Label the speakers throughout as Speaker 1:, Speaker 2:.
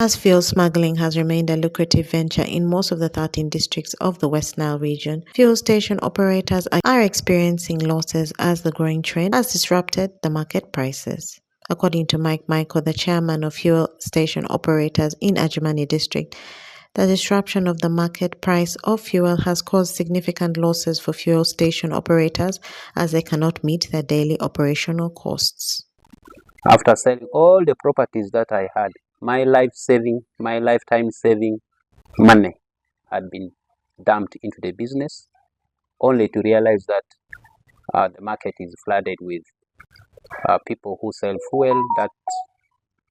Speaker 1: As fuel smuggling has remained a lucrative venture in most of the 13 districts of the West Nile region, fuel station operators are experiencing losses as the growing trend has disrupted the market prices. According to Mike Michael, the chairman of fuel station operators in Ajimani district, the disruption of the market price of fuel has caused significant losses for fuel station operators as they cannot meet their daily operational costs.
Speaker 2: After selling all the properties that I had, my lifetime saving money had been dumped into the business, only to realize that the market is flooded with people who sell fuel that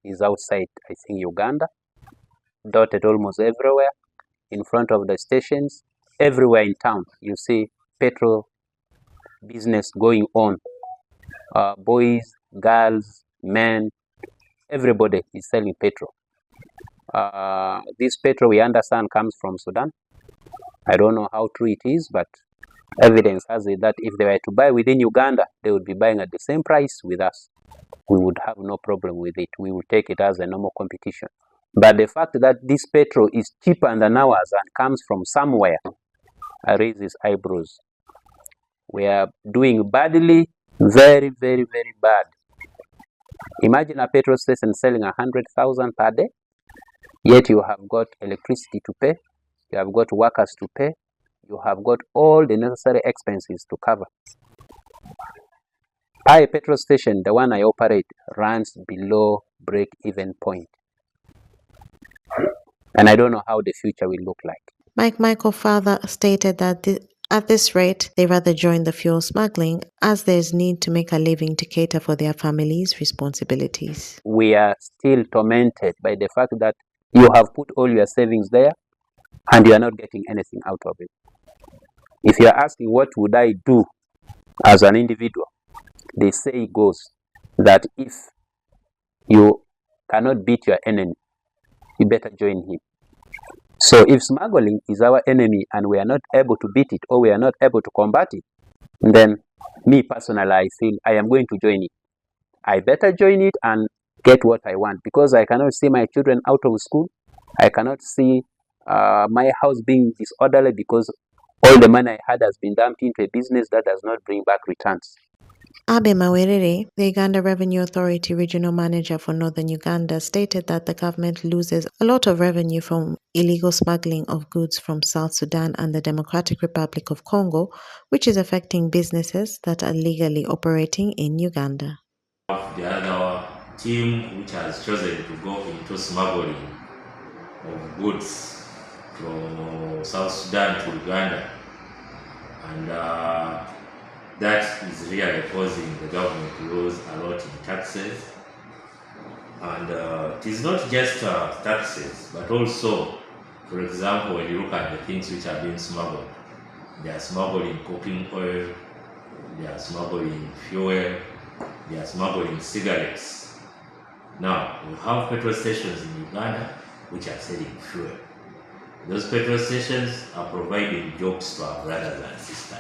Speaker 2: is outside, I think, Uganda, dotted almost everywhere, in front of the stations, everywhere in town. You see petrol business going on. Boys, girls, men, everybody is selling petrol. This petrol, we understand, comes from Sudan. I don't know how true it is, but evidence has it that if they were to buy within Uganda, they would be buying at the same price with us. We would have no problem with it. We would take it as a normal competition. But the fact that this petrol is cheaper than ours and comes from somewhere raises eyebrows. We are doing badly, very, very, very bad. Imagine a petrol station selling 100,000 per day, yet you have got electricity to pay, you have got workers to pay, you have got all the necessary expenses to cover. A petrol station, the one I operate, runs below break-even point. And I don't know how the future will look like.
Speaker 1: Mike Michael further stated that at this rate, they rather join the fuel smuggling as there is need to make a living to cater for their families' responsibilities.
Speaker 2: We are still tormented by the fact that you have put all your savings there and you are not getting anything out of it. If you are asking what would I do as an individual, the saying goes that if you cannot beat your enemy, you better join him. So if smuggling is our enemy and we are not able to beat it or we are not able to combat it, then me personally, I feel I am going to join it. I better join it and get what I want, because I cannot see my children out of school. I cannot see my house being disorderly because all the money I had has been dumped into a business that does not bring back returns.
Speaker 1: Abe Mawerere, the Uganda Revenue Authority Regional Manager for Northern Uganda, stated that the government loses a lot of revenue from illegal smuggling of goods from South Sudan and the Democratic Republic of Congo, which is affecting businesses that are legally operating in Uganda.
Speaker 3: The other team which has chosen to go into smuggling of goods from South Sudan to Uganda, and that is really causing the government to lose a lot in taxes. And it is not just taxes, but also, for example, when you look at the things which are being smuggled, they are smuggling cooking oil, they are smuggling fuel, they are smuggling cigarettes. Now, we have petrol stations in Uganda which are selling fuel. Those petrol stations are providing jobs to our brothers and sisters.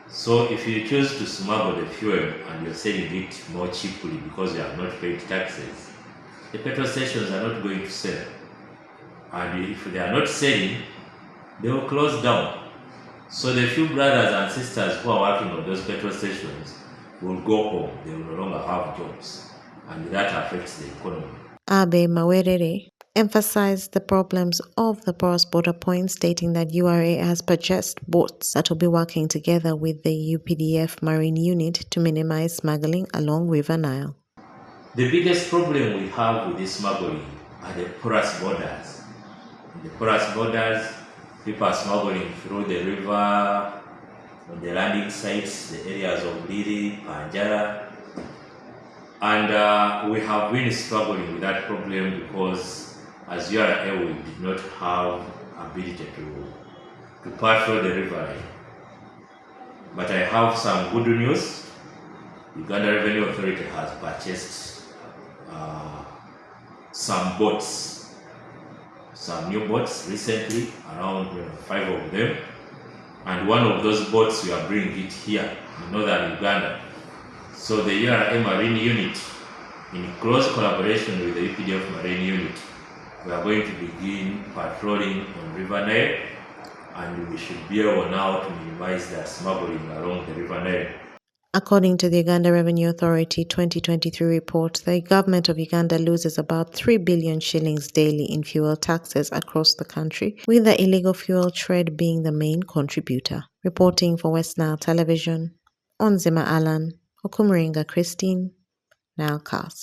Speaker 3: So if you choose to smuggle the fuel and you're selling it more cheaply because you have not paid taxes, the petrol stations are not going to sell. And if they are not selling, they will close down. So the few brothers and sisters who are working on those petrol stations will go home. They will no longer have jobs. And that affects the economy.
Speaker 1: Abe Mawerere emphasized the problems of the porous border points, stating that URA has purchased boats that will be working together with the UPDF Marine Unit to minimize smuggling along River Nile.
Speaker 3: The biggest problem we have with this smuggling are the porous borders. In the porous borders, people are smuggling through the river, on the landing sites, the areas of Liri, Panjara. And we have been struggling with that problem because as URA, we did not have ability to patrol the river line. But I have some good news. Uganda Revenue Authority has purchased some boats, some new boats recently, around 5 of them. And one of those boats we are bringing it here in northern Uganda. So the URA Marine Unit, in close collaboration with the UPDF Marine Unit, we are going to begin patrolling on River Nile, and we should be able now to minimize the smuggling along the River Nile.
Speaker 1: According to the Uganda Revenue Authority 2023 report, the government of Uganda loses about 3 billion shillings daily in fuel taxes across the country, with the illegal fuel trade being the main contributor. Reporting for West Nile Television, Onzima Alan, Okumuringa Christine, Nilecast.